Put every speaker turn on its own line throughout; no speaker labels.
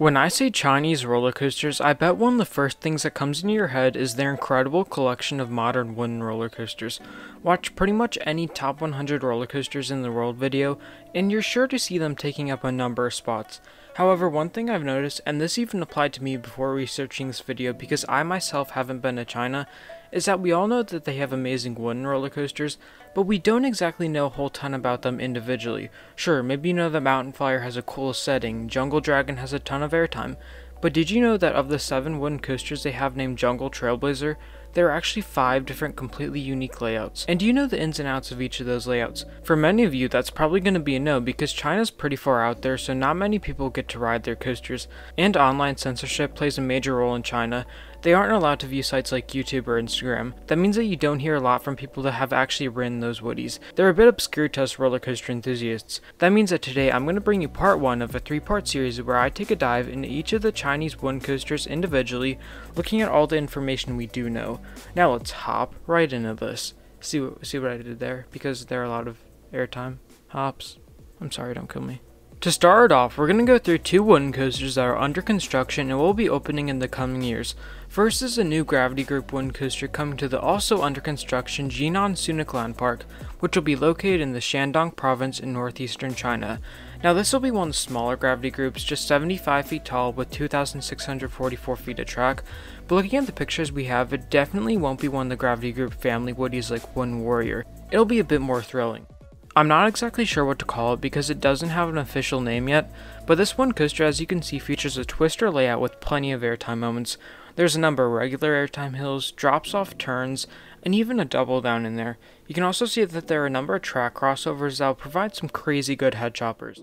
When I say Chinese roller coasters, I bet one of the first things that comes into your head is their incredible collection of modern wooden roller coasters. Watch pretty much any top 100 roller coasters in the world video, and you're sure to see them taking up a number of spots. However, one thing I've noticed, and this even applied to me before researching this video because I myself haven't been to China, is that we all know that they have amazing wooden roller coasters, but we don't exactly know a whole ton about them individually. Sure, maybe you know that Mountain Flyer has a cool setting, Jungle Dragon has a ton of airtime, but did you know that of the 7 wooden coasters they have named Jungle Trailblazer, there are actually 5 different completely unique layouts? And do you know the ins and outs of each of those layouts? For many of you, that's probably going to be a no because China's pretty far out there, so not many people get to ride their coasters, and online censorship plays a major role in China. They aren't allowed to view sites like YouTube or Instagram. That means that you don't hear a lot from people that have actually ridden those woodies. They're a bit obscure to us roller coaster enthusiasts. That means that today I'm going to bring you part 1 of a 3-part series where I take a dive into each of the Chinese wooden coasters individually, looking at all the information we do know. Now let's hop right into this. See what I did there? Because there are a lot of airtime hops. I'm sorry, don't kill me. To start it off, we're going to go through 2 wooden coasters that are under construction and will be opening in the coming years. First is a new Gravity Group wooden coaster coming to the also under construction Jinan Sunac Land Park, which will be located in the Shandong province in northeastern China. Now this will be one of the smaller Gravity Groups, just 75 feet tall with 2,644 feet of track, but looking at the pictures we have, it definitely won't be one of the Gravity Group family woodies like Wooden Warrior. It'll be a bit more thrilling. I'm not exactly sure what to call it because it doesn't have an official name yet, but this one coaster, as you can see, features a twister layout with plenty of airtime moments. There's a number of regular airtime hills, drops off turns, and even a double down in there. You can also see that there are a number of track crossovers that will provide some crazy good head choppers.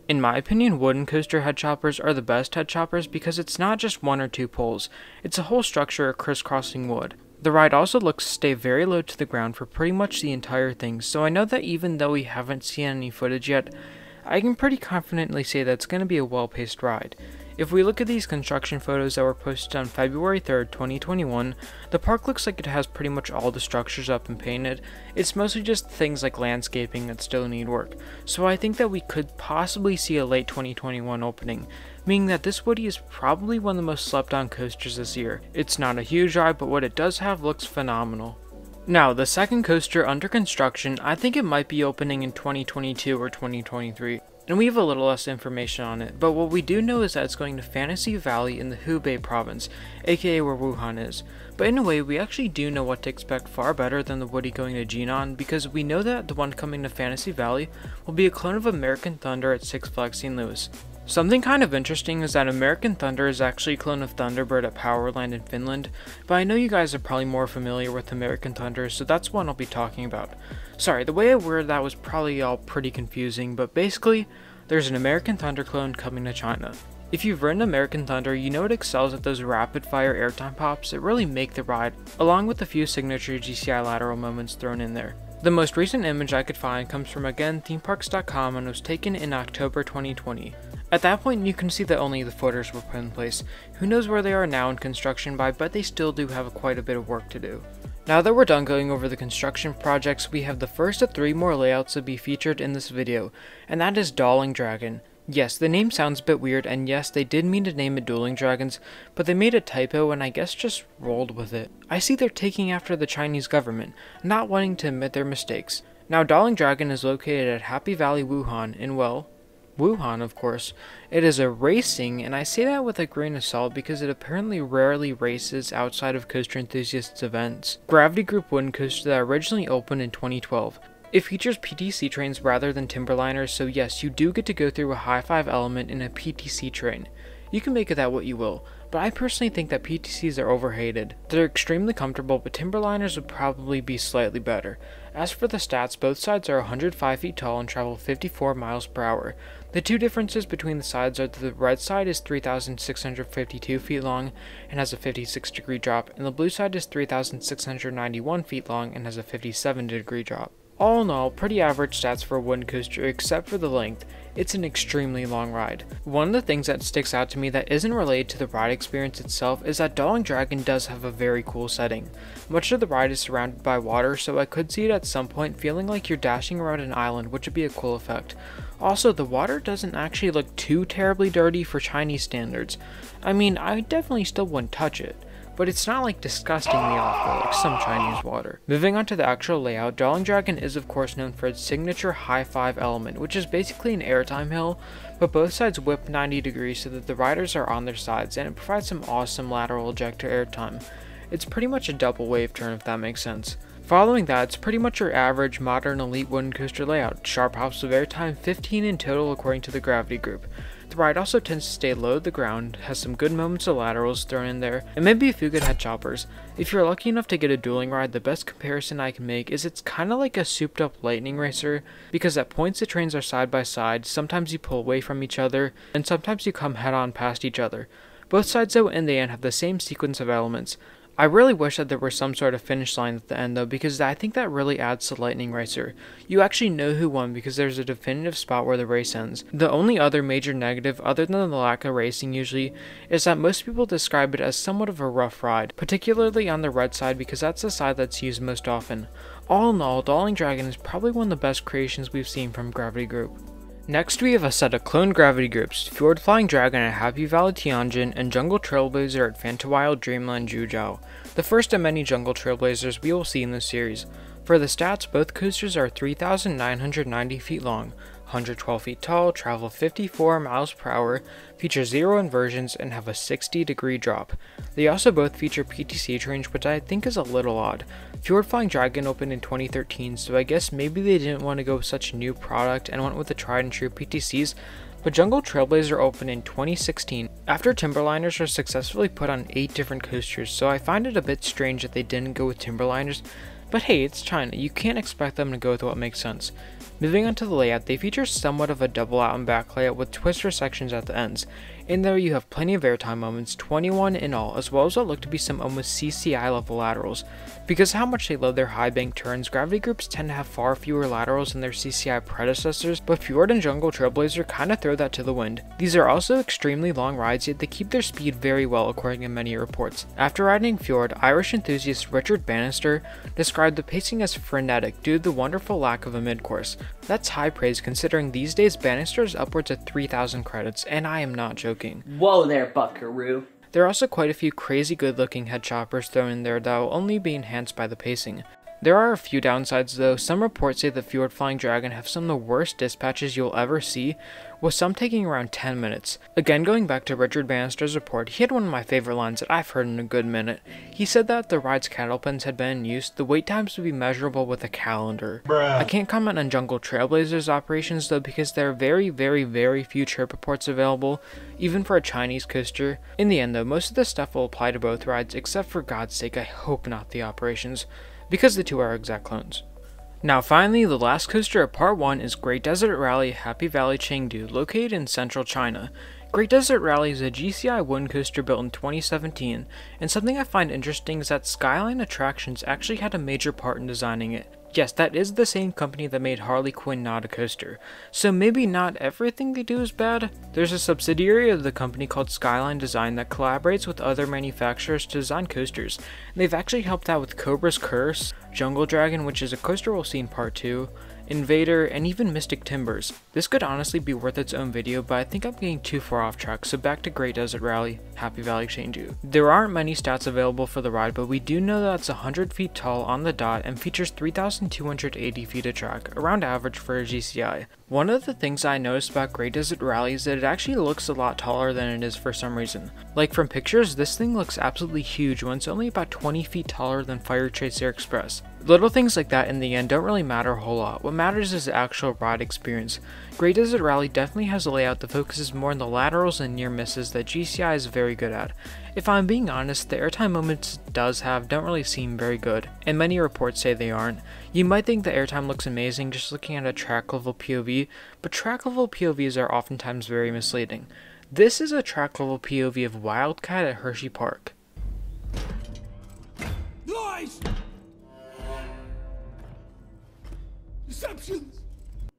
In my opinion, wooden coaster head choppers are the best head choppers because it's not just 1 or 2 poles, it's a whole structure of crisscrossing wood. The ride also looks to stay very low to the ground for pretty much the entire thing, so I know that even though we haven't seen any footage yet, I can pretty confidently say that it's going to be a well-paced ride. If we look at these construction photos that were posted on February 3rd, 2021, the park looks like it has pretty much all the structures up and painted. It's mostly just things like landscaping that still need work, so I think that we could possibly see a late 2021 opening, meaning that this woodie is probably one of the most slept on coasters this year. It's not a huge ride, but what it does have looks phenomenal. Now, the second coaster under construction, I think it might be opening in 2022 or 2023. And we have a little less information on it, but what we do know is that it's going to Fantasy Valley in the Hubei province, aka where Wuhan is. But in a way, we actually do know what to expect far better than the woodie going to Jinan, because we know that the one coming to Fantasy Valley will be a clone of American Thunder at Six Flags St. Louis. Something kind of interesting is that American Thunder is actually a clone of Thunderbird at Powerland in Finland, but I know you guys are probably more familiar with American Thunder, so that's one I'll be talking about. Sorry, the way I worded that was probably all pretty confusing, but basically, there's an American Thunder clone coming to China. If you've ridden American Thunder, you know it excels at those rapid-fire airtime pops that really make the ride, along with a few signature GCI lateral moments thrown in there. The most recent image I could find comes from again themeparks.com and was taken in October 2020. At that point, you can see that only the footers were put in place. Who knows where they are now in construction, but I bet they still do have quite a bit of work to do. Now that we're done going over the construction projects, we have the first of 3 more layouts to be featured in this video, and that is Dauling Dragon. Yes, the name sounds a bit weird, and yes, they did mean to name it Dueling Dragons, but they made a typo and I guess just rolled with it. I see they're taking after the Chinese government, not wanting to admit their mistakes. Now, Dauling Dragon is located at Happy Valley, Wuhan, in, well, Wuhan, of course. It is a racing, and I say that with a grain of salt because it apparently rarely races outside of coaster enthusiasts events. Gravity Group wooden coaster that originally opened in 2012. It features PTC trains rather than timberliners, so yes, you do get to go through a high 5 element in a PTC train. You can make of that what you will, but I personally think that PTCs are overhated. They're extremely comfortable, but timberliners would probably be slightly better. As for the stats, both sides are 105 feet tall and travel 54 miles per hour. The 2 differences between the sides are that the red side is 3,652 feet long and has a 56-degree drop, and the blue side is 3,691 feet long and has a 57-degree drop. All in all, pretty average stats for a wooden coaster except for the length. It's an extremely long ride. One of the things that sticks out to me that isn't related to the ride experience itself is that Dauling Dragon does have a very cool setting. Much of the ride is surrounded by water, so I could see it at some point feeling like you're dashing around an island, which would be a cool effect. Also, the water doesn't actually look too terribly dirty for Chinese standards. I mean, I definitely still wouldn't touch it, but it's not like disgustingly awful like some Chinese water. Moving on to the actual layout, Dauling Dragon is of course known for its signature high 5 element, which is basically an airtime hill, but both sides whip 90 degrees so that the riders are on their sides, and it provides some awesome lateral ejector airtime. It's pretty much a double wave turn, if that makes sense. Following that, it's pretty much your average modern elite wooden coaster layout, sharp hops of airtime, 15 in total according to the Gravity Group. The ride also tends to stay low to the ground, has some good moments of laterals thrown in there, and maybe a few good head choppers. If you're lucky enough to get a dueling ride, the best comparison I can make is it's kinda like a souped up lightning racer, because at points the trains are side by side, sometimes you pull away from each other, and sometimes you come head on past each other. Both sides though in the end have the same sequence of elements. I really wish that there were some sort of finish line at the end though, because I think that really adds to Lightning Racer. You actually know who won because there's a definitive spot where the race ends. The only other major negative, other than the lack of racing usually, is that most people describe it as somewhat of a rough ride, particularly on the red side because that's the side that's used most often. All in all, Dauling Dragon is probably one of the best creations we've seen from Gravity Group. Next we have a set of clone Gravity Groups, Fjord Flying Dragon at Happy Valley Tianjin and Jungle Trailblazer at Fantawild Dreamland Zhujiao, the first of many Jungle Trailblazers we will see in this series. For the stats, both coasters are 3,990 feet long, 112 feet tall, travel 54 miles per hour, feature 0 inversions, and have a 60-degree drop. They also both feature PTC range, which I think is a little odd. Fjord Flying Dragon opened in 2013, so I guess maybe they didn't want to go with such a new product and went with the tried and true PTCs, but Jungle Trailblazer opened in 2016 after Timberliners were successfully put on 8 different coasters, so I find it a bit strange that they didn't go with Timberliners, but hey, it's China, you can't expect them to go with what makes sense. Moving on to the layout, they feature somewhat of a double out and back layout with twister sections at the ends. In there you have plenty of airtime moments, 21 in all, as well as what look to be some almost CCI level laterals. Because of how much they love their high bank turns, Gravity Groups tend to have far fewer laterals than their CCI predecessors, but Fjord and Jungle Trailblazer kinda throw that to the wind. These are also extremely long rides, yet they keep their speed very well according to many reports. After riding Fjord, Irish enthusiast Richard Bannister described the pacing as frenetic due to the wonderful lack of a mid-course. That's high praise considering these days Bannister is upwards of 3,000 credits, and I am not joking.
Whoa there, buckaroo.
There are also quite a few crazy good looking head choppers thrown in there that will only be enhanced by the pacing. There are a few downsides though. Some reports say the Fjord Flying Dragon have some of the worst dispatches you'll ever see, with some taking around 10 minutes. Again, going back to Richard Bannister's report, he had one of my favorite lines that I've heard in a good minute. He said that if the ride's cattle pens had been in use, the wait times would be measurable with a calendar. I can't comment on Jungle Trailblazer's operations though because there are very few trip reports available, even for a Chinese coaster. In the end though, most of this stuff will apply to both rides, except for God's sake I hope not the operations, because the two are exact clones. Now finally, the last coaster of part 1 is Great Desert Rally Happy Valley Chengdu, located in central China. Great Desert Rally is a GCI wooden coaster built in 2017, and something I find interesting is that Skyline Attractions actually had a major part in designing it. Yes, that is the same company that made Harley Quinn not a coaster, so maybe not everything they do is bad. There's a subsidiary of the company called Skyline Design that collaborates with other manufacturers to design coasters, and they've actually helped out with Cobra's Curse, Jungle Dragon, which is a coaster we'll see in part 2, Invader, and even Mystic Timbers. This could honestly be worth its own video, but I think I'm getting too far off track, so back to Great Desert Rally, Happy Valley Chengdu. There aren't many stats available for the ride, but we do know that it's 100 feet tall on the dot and features 3,280 feet of track, around average for a GCI. One of the things I noticed about Great Desert Rally is that it actually looks a lot taller than it is for some reason. Like from pictures, this thing looks absolutely huge when it's only about 20 feet taller than Fire Chaser Express. Little things like that in the end don't really matter a whole lot. What matters is the actual ride experience. Great Desert Rally definitely has a layout that focuses more on the laterals and near misses that GCI is very good at. If I'm being honest, the airtime moments it does have don't really seem very good, and many reports say they aren't. You might think the airtime looks amazing just looking at a track level POV, but track level POVs are oftentimes very misleading. This is a track level POV of Wildcat at Hershey Park.
Lies! Deceptions!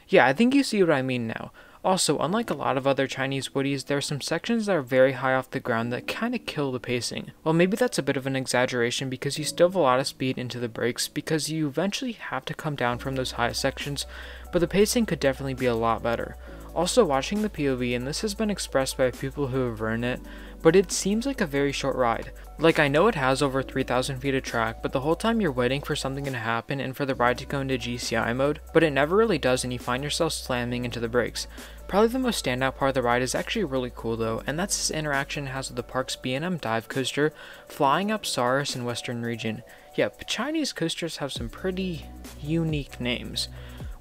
Yeah, I think you see what I mean now. Also, unlike a lot of other Chinese woodies, there are some sections that are very high off the ground that kinda kill the pacing. Well, maybe that's a bit of an exaggeration because you still have a lot of speed into the brakes because you eventually have to come down from those high sections, but the pacing could definitely be a lot better. Also, watching the POV, and this has been expressed by people who have ridden it, but it seems like a very short ride. Like, I know it has over 3,000 feet of track, but the whole time you're waiting for something to happen and for the ride to go into GCI mode, but it never really does and you find yourself slamming into the brakes. Probably the most standout part of the ride is actually really cool though, and that's this interaction it has with the park's B&M dive coaster, flying up Saurus in Western Region. Yep, Chinese coasters have some pretty unique names.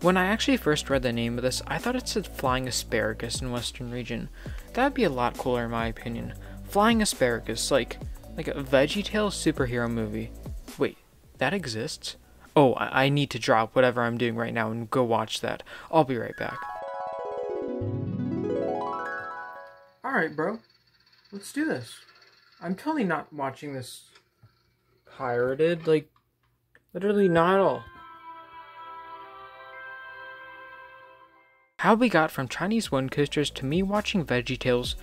When I actually first read the name of this, I thought it said Flying Asparagus in Western Region. That would be a lot cooler in my opinion. Flying Asparagus, like a VeggieTales superhero movie. Wait, that exists? Oh, I need to drop whatever I'm doing right now and go watch that. I'll be right back. Alright, bro. Let's do this. I'm totally not watching this pirated, like, literally not at all. How we got from Chinese wind coasters to me watching VeggieTales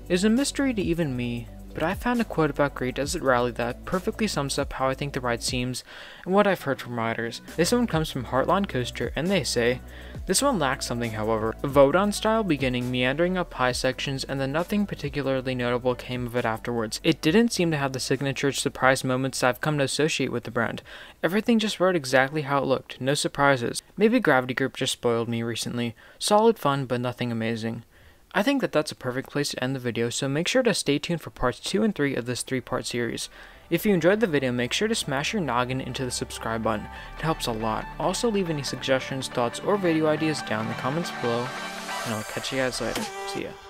is a mystery to even me, but I found a quote about Great Desert Rally that perfectly sums up how I think the ride seems and what I've heard from riders. This one comes from Heartland Coaster, and they say, "This one lacks something, however, a Vodon style beginning meandering up high sections and then nothing particularly notable came of it afterwards. It didn't seem to have the signature surprise moments I've come to associate with the brand. Everything just rode exactly how it looked, no surprises. Maybe Gravity Group just spoiled me recently. Solid fun, but nothing amazing." I think that's a perfect place to end the video, so make sure to stay tuned for parts 2 and 3 of this 3-part series. If you enjoyed the video, make sure to smash your noggin into the subscribe button. It helps a lot. Also leave any suggestions, thoughts, or video ideas down in the comments below, and I'll catch you guys later. See ya.